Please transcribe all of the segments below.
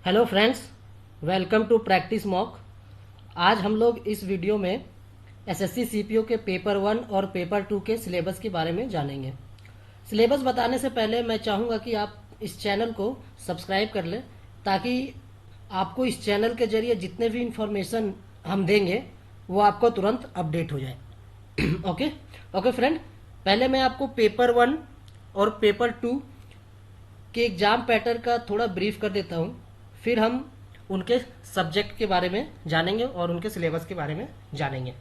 Hello friends, welcome to practice mock. आज हम लोग इस वीडियो में एसएससी सीपीओ के पेपर 1 और पेपर 2 के सिलेबस के बारे में जानेंगे। सिलेबस बताने से पहले मैं चाहूँगा कि आप इस चैनल को सब्सक्राइब कर लें, ताकि आपको इस चैनल के जरिए जितने भी इंफॉर्मेशन हम देंगे वो आपको तुरंत अपडेट हो जाए। ओके ओके फ्रेंड, पहले मैं आपको पेपर 1 और पेपर 2 के एग्जाम पैटर्न का थोड़ा ब्रीफ कर देता हूँ। फिर हम उनके सब्जेक्ट के बारे में जानेंगे और उनके सिलेबस के बारे में जानेंगे।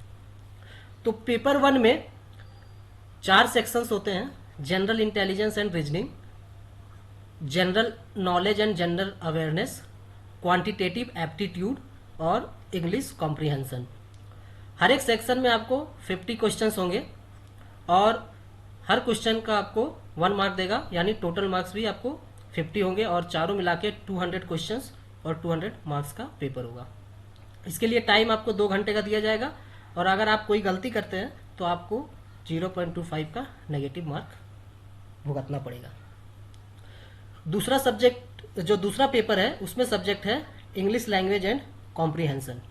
तो पेपर 1 में 4 सेक्शंस होते हैं: general intelligence and reasoning, general knowledge and general awareness, quantitative aptitude और इंग्लिश कॉम्प्रिहेंशन। हर एक सेक्शन में आपको 50 क्वेश्चंस होंगे और हर क्वेश्चन का आपको 1 मार्क देगा, यानी टोटल मार्क्स भी आपको 50 होंगे और चारों मिला के 200 क्वेश्चंस और 200 मार्क्स का पेपर होगा। इसके लिए टाइम आपको 2 घंटे का दिया जाएगा और अगर आप कोई गलती करते हैं तो आपको 0.25 का नेगेटिव मार्क भुगतना पड़ेगा। दूसरा सब्जेक्ट, जो दूसरा पेपर है, उसमें सब्जेक्ट है इंग्लिश लैंग्वेज एंड कॉम्प्रिहेंशन।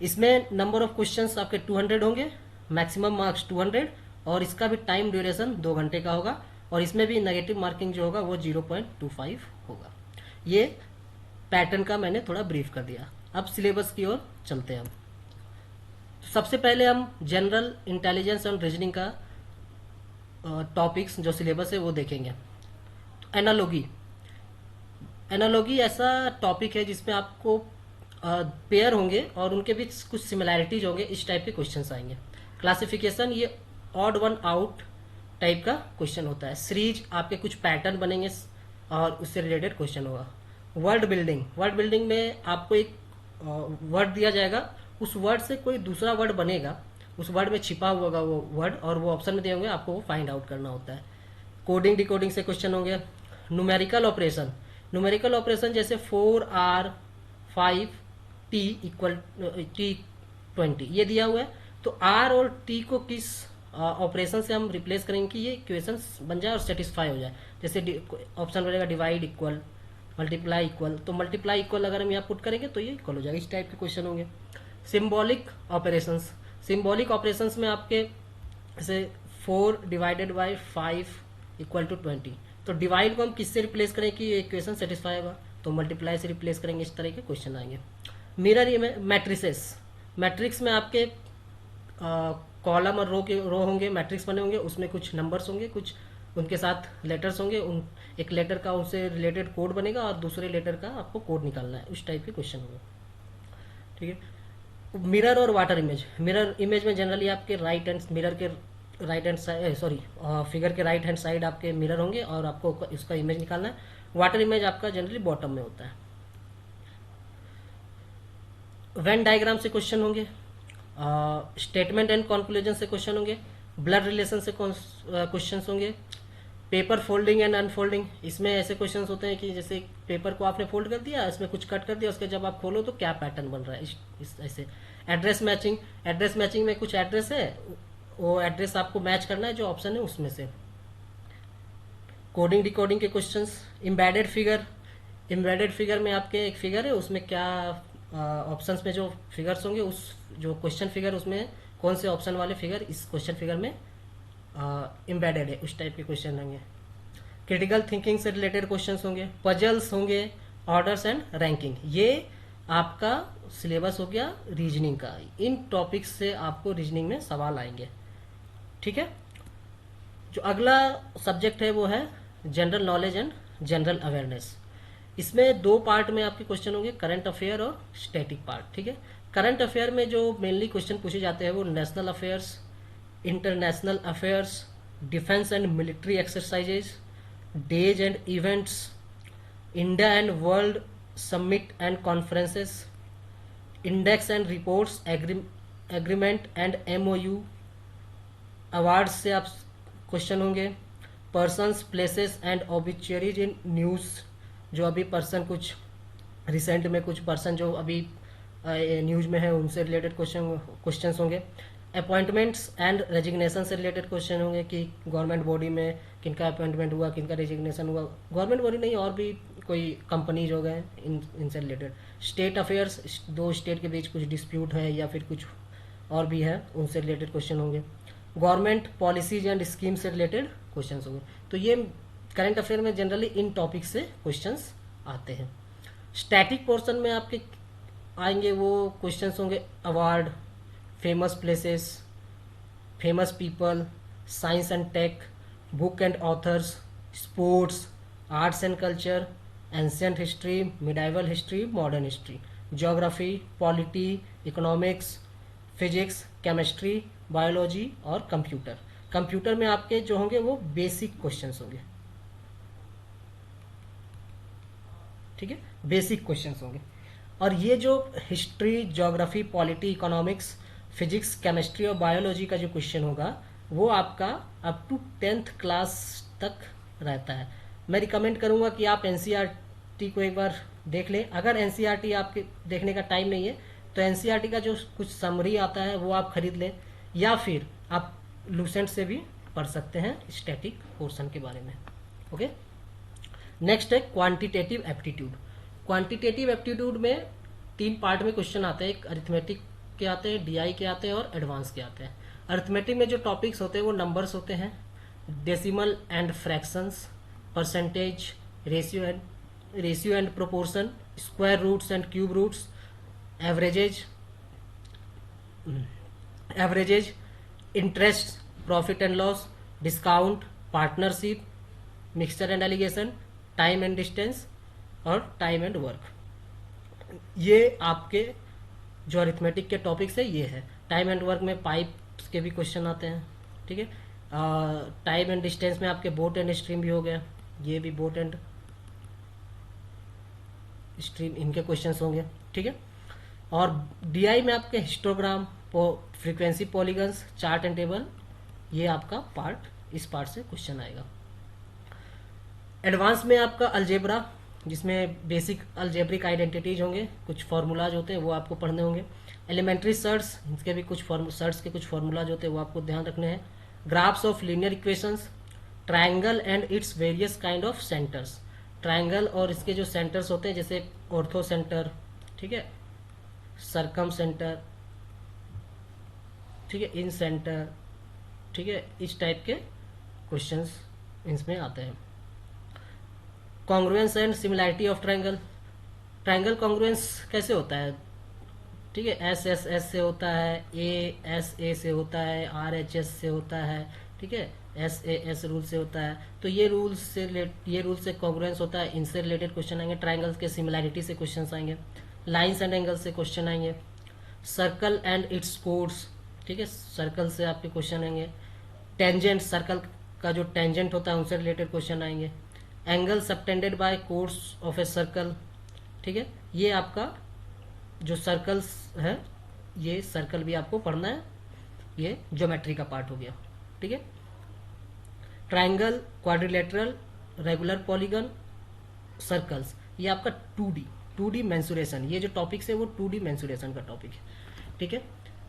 इसमें नंबर ऑफ क्वेश्चंस आपके 200 होंगे, मैक्सिमम मार्क्स 200 और इसका भी टाइम ड्यूरेशन 2 घंटे का होगा और इसमें भी नेगेटिव मार्किंग जो होगा वो 0.25 होगा। ये पैटर्न का मैंने थोड़ा ब्रीफ कर दिया। अब सिलेबस की ओर चलते हैं हम। तो सबसे पहले हम जनरल इंटेलिजेंस और रीजनिंग का टॉपिक्स जो सिलेबस है वो देखेंगे। तो एनालॉजी, एनालॉजी ऐसा टॉपिक है जिसमें आपको पेयर होंगे और उनके बीच कुछ सिमिलैरिटीज होंगे, इस टाइप के क्वेश्चंस आएंगे। क्लासिफिकेशन, ये ऑड वन आउट टाइप का क्वेश्चन होता है। सीरीज, आपके कुछ पैटर्न बनेंगे और उससे रिलेटेड क्वेश्चन होगा। वर्ड बिल्डिंग, वर्ड बिल्डिंग में आपको एक वर्ड दिया जाएगा, उस वर्ड से कोई दूसरा वर्ड बनेगा, उस वर्ड में छिपा हुआ होगा वो वर्ड और वो ऑप्शन में दिए होंगे, आपको वो फाइंड आउट करना होता है। कोडिंग डिकोडिंग से क्वेश्चन होंगे। न्यूमेरिकल ऑपरेशन, न्यूमेरिकल ऑपरेशन जैसे 4R 5T इक्वल T20 ये दिया हुआ है, तो R और T को किस ऑपरेशन से हम रिप्लेस करेंगे कि ये इक्वेशन बन जाए और सेटिस्फाई हो जाए। जैसे ऑप्शन बनेगा डिवाइड इक्वल, मल्टीप्लाई इक्वल, तो मल्टीप्लाई इक्वल अगर हम यहाँ पुट करेंगे तो ये इक्वल हो जाएगा। इस टाइप के क्वेश्चन होंगे। सिम्बॉलिक ऑपरेशंस, सिम्बॉलिक ऑपरेशंस में आपके जैसे 4 डिवाइडेड बाई 5 इक्वल टू 20, तो डिवाइड को हम किससे रिप्लेस करें कि ये इक्वेशन सेटिस्फाई होगा, तो मल्टीप्लाई से रिप्लेस करेंगे। इस तरह के क्वेश्चन आएंगे। मिरर मैट्रिसेस, मैट्रिक्स में आपके कॉलम और रो होंगे, मैट्रिक्स बने होंगे, उसमें कुछ नंबर्स होंगे, कुछ उनके साथ लेटर्स होंगे, उन एक लेटर का उनसे रिलेटेड कोड बनेगा और दूसरे लेटर का आपको कोड निकालना है। उस टाइप के क्वेश्चन होंगे। ठीक है। मिरर और वाटर इमेज, मिरर इमेज में जनरली आपके राइट हैंड मिरर के राइट हैंड साइड फिगर के राइट हैंड साइड आपके मिरर होंगे और आपको उसका इमेज निकालना है। वाटर इमेज आपका जनरली बॉटम में होता है। वेन डायग्राम से क्वेश्चन होंगे। स्टेटमेंट एंड कॉन्क्लूजन से क्वेश्चन होंगे। ब्लड रिलेशन से क्वेश्चन होंगे। पेपर फोल्डिंग एंड अनफोल्डिंग, इसमें ऐसे क्वेश्चंस होते हैं कि जैसे पेपर को आपने फोल्ड कर दिया, इसमें कुछ कट कर दिया, उसके जब आप खोलो तो क्या पैटर्न बन रहा है, इस ऐसे। एड्रेस मैचिंग, एड्रेस मैचिंग में कुछ एड्रेस है, वो एड्रेस आपको मैच करना है जो ऑप्शन है उसमें से। कोडिंग डिकोडिंग के questions. Embedded figure, embedded figure में आपके एक फिगर है, उसमें क्या ऑप्शंस में जो फिगर्स होंगे, उस जो क्वेश्चन फिगर उसमें कौन से ऑप्शन वाले फिगर इस क्वेश्चन फिगर में एम्बेडेड है, उस टाइप के क्वेश्चन होंगे। क्रिटिकल थिंकिंग से रिलेटेड क्वेश्चंस होंगे। पजल्स होंगे, ऑर्डर्स एंड रैंकिंग। ये आपका सिलेबस हो गया रीजनिंग का। इन टॉपिक्स से आपको रीजनिंग में सवाल आएंगे। ठीक है। जो अगला सब्जेक्ट है वो है general knowledge and general awareness. इसमें 2 पार्ट में आपके क्वेश्चन होंगे, करंट अफेयर और स्टैटिक पार्ट। ठीक है। करंट अफेयर में जो मेनली क्वेश्चन पूछे जाते हैं वो national affairs, international affairs, defence and military exercises, days and events, India and world summit and conferences, index and reports, agreement and MoU, awards से आप क्वेश्चन होंगे। Persons, places and obituaries in news, जो अभी person कुछ recent में कुछ person जो अभी न्यूज में है उनसे रिलेटेड क्वेश्चंस होंगे। अपॉइंटमेंट्स एंड रेजिग्नेशन से रिलेटेड क्वेश्चन होंगे कि गवर्नमेंट बॉडी में किनका अपॉइंटमेंट हुआ, किनका रेजिग्नेशन हुआ। गवर्नमेंट बॉडी नहीं, और भी कोई कंपनीज हो गए इनसे रिलेटेड। स्टेट अफेयर्स, दो स्टेट के बीच कुछ डिस्प्यूट है या फिर कुछ और भी है, उनसे रिलेटेड क्वेश्चन होंगे। गवर्नमेंट पॉलिसीज एंड स्कीम से रिलेटेड क्वेश्चन होंगे। तो ये करंट अफेयर में जनरली इन टॉपिक से क्वेश्चंस आते हैं। स्टैटिक पोर्शन में आपके आएंगे वो क्वेश्चंस होंगे award, famous places, famous people, science and tech, book and authors, sports, arts and culture, ancient history, medieval history, modern history, geography, polity, economics, physics, chemistry, biology और computer. Computer में आपके जो होंगे वो बेसिक क्वेश्चंस होंगे, ठीक है, basic questions होंगे। और ये जो history, geography, polity, economics, physics, chemistry और बायोलॉजी का जो क्वेश्चन होगा वो आपका अप टू 10th क्लास तक रहता है। मैं रिकमेंड करूंगा कि आप एनसीईआरटी को एक बार देख लें। अगर एनसीईआरटी आपके देखने का टाइम नहीं है तो एनसीईआरटी का जो कुछ समरी आता है वो आप खरीद लें, या फिर आप लूसेंट से भी पढ़ सकते हैं स्टैटिक पोर्शन के बारे में। ओके, नेक्स्ट है क्वांटिटेटिव एप्टीट्यूड। क्वांटिटेटिव एप्टीट्यूड में 3 पार्ट में क्वेश्चन आते हैं, एक अरिथमेटिक के आते हैं, डीआई के आते हैं और एडवांस के आते हैं। अरिथमेटिक में जो टॉपिक्स होते हैं वो नंबर्स होते हैं, decimal and fractions, percentage, ratio and proportion, square roots and cube roots, averages, interest, profit and loss, discount, partnership, mixture and alligation, time and distance और टाइम एंड वर्क। ये आपके जो अरिथमेटिक के टॉपिक्स है ये है। टाइम एंड वर्क में pipes के भी क्वेश्चन आते हैं, ठीक है। टाइम एंड डिस्टेंस में आपके बोट एंड स्ट्रीम भी हो गया, ये भी बोट एंड स्ट्रीम इनके क्वेश्चंस होंगे, ठीक है। और डीआई में आपके histogram, frequency polygons, chart and table, ये आपका पार्ट, इस पार्ट से क्वेश्चन आएगा। एडवांस में आपका अलजेब्रा, जिसमें बेसिक अलजेब्रिक आइडेंटिटीज होंगे, कुछ फार्मूलाज होते हैं वो आपको पढ़ने होंगे। एलिमेंट्री सर्ट्स, इसके भी कुछ सर्ट्स के कुछ फार्मूलाज होते हैं वो आपको ध्यान रखने हैं। Graphs of linear equations, triangle and its various kind of centres. Triangle और इसके जो सेंटर्स होते हैं जैसे ऑर्थो सेंटर, ठीक है, सर्कम सेंटर, ठीक है, इन सेंटर, ठीक है, इस टाइप के क्वेश्चंस इसमें आते हैं। Congruence and similarity of triangle. Triangle congruence कैसे होता है, ठीक है, एस एस एस से होता है, ए एस ए से होता है, आर एच एस से होता है, ठीक है, एस ए एस रूल से होता है। तो ये रूल से कॉन्ग्रुएंस होता है, इनसे रिलेटेड क्वेश्चन आएंगे। ट्रायंगल्स के सिमिलैरिटी से क्वेश्चन आएंगे, लाइन्स एंड एंगल से क्वेश्चन आएंगे। सर्कल एंड इट्स कोड्स, ठीक है, सर्कल से आपके क्वेश्चन आएंगे। टेंजेंट, सर्कल का जो टेंजेंट होता है उनसे रिलेटेड क्वेश्चन आएंगे। Angle subtended bye course of a circle, ठीक है, ये आपका जो सर्कल्स है, ये सर्कल भी आपको पढ़ना है, ये ज्योमेट्री का पार्ट हो गया, ठीक है। Triangle, quadrilateral, regular polygon, circles, ये आपका 2D मेंसुरेशन, ये जो टॉपिक्स है वो 2D मेंसुरेशन का टॉपिक है, ठीक है।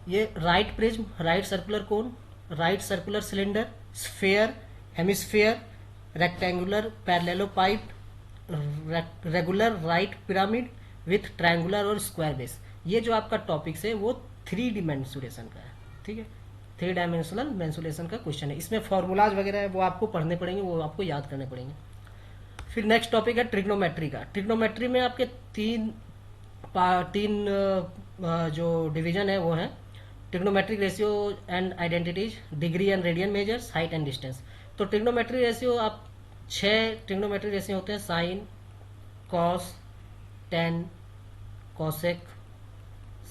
ये right prism, right circular cone, right circular cylinder, sphere, hemisphere, rectangular parallelepiped, regular right pyramid with triangular और स्क्वायर बेस, ये जो आपका टॉपिक्स है वो 3D मेंसुरेशन का है, ठीक है, 3 डायमेंशनल मेंसुरेशन का क्वेश्चन है। इसमें फॉर्मूलाज वगैरह है वो आपको पढ़ने पड़ेंगे, वो आपको याद करने पड़ेंगे। फिर नेक्स्ट टॉपिक है ट्रिग्नोमेट्री का। ट्रिग्नोमेट्री में आपके तीन जो डिवीजन है वो है trigonometric ratio and identities, degree and radian measures, height and distance. तो ट्रिग्नोमेट्री रेशियो आप 6 ट्रिग्नोमेट्रिक रेशियो होते हैं, साइन, कॉस, टेन, कॉसेक,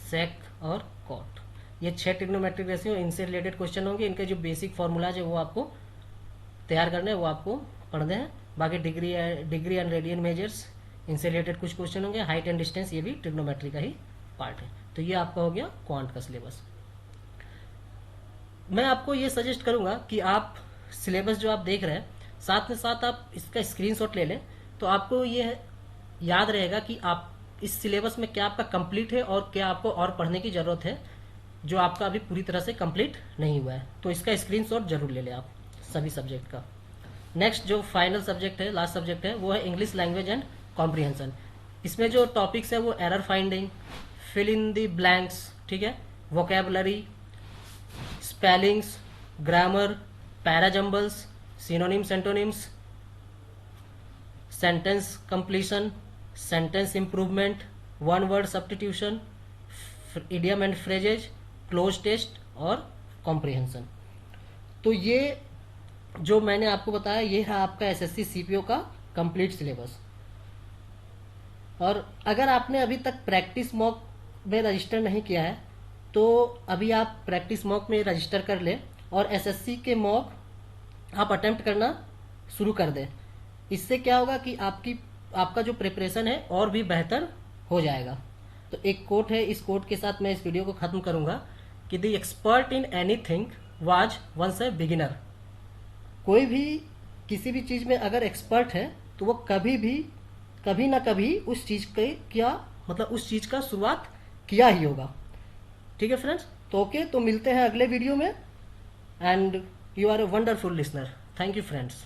सेक और कॉट, ये 6 ट्रिग्नोमेट्रिक रेशियो, इनसे रिलेटेड क्वेश्चन होंगे। इनके जो बेसिक फॉर्मूलाज है वो आपको तैयार करने हैं, वो आपको पढ़ने हैं। बाकी डिग्री एंड रेडियन मेजर्स, इनसे रिलेटेड कुछ क्वेश्चन होंगे। हाइट एंड डिस्टेंस, ये भी ट्रिग्नोमेट्री का ही पार्ट है। तो ये आपका हो गया क्वांट का सिलेबस। मैं आपको ये सजेस्ट करूंगा कि आप सिलेबस जो आप देख रहे हैं, साथ में साथ आप इसका स्क्रीनशॉट ले लें, तो आपको ये याद रहेगा कि आप इस सिलेबस में क्या आपका कंप्लीट है और क्या आपको और पढ़ने की जरूरत है, जो आपका अभी पूरी तरह से कंप्लीट नहीं हुआ है। तो इसका स्क्रीनशॉट जरूर ले लें आप सभी सब्जेक्ट का। नेक्स्ट जो फाइनल सब्जेक्ट है, लास्ट सब्जेक्ट है, वो है इंग्लिश लैंग्वेज एंड कॉम्प्रिहेंशन। इसमें जो टॉपिक्स है वो error finding, fill in the blanks, ठीक है, vocabulary, spellings, grammar, parajumbles, synonyms antonyms, sentence completion, sentence improvement, one word substitution, idiom and phrases, cloze test और कॉम्प्रिहेंशन। तो ये जो मैंने आपको बताया ये है आपका एसएससी सीपीओ का कंप्लीट सिलेबस। और अगर आपने अभी तक प्रैक्टिस मॉक में रजिस्टर नहीं किया है तो अभी आप प्रैक्टिस मॉक में रजिस्टर कर लें और एसएससी के मॉक आप अटेम्प्ट करना शुरू कर दें। इससे क्या होगा कि आपका जो प्रिपरेशन है और भी बेहतर हो जाएगा। तो एक कोट है, इस कोट के साथ मैं इस वीडियो को खत्म करूंगा कि the expert in anything was once a beginner. कोई भी किसी भी चीज में अगर एक्सपर्ट है तो वो कभी ना कभी उस चीज के उस चीज का शुरुआत किया ही होगा। ठीक है फ्रेंड्स, तो ओके, तो मिलते हैं अगले वीडियो में। And you are a wonderful listener. Thank you friends.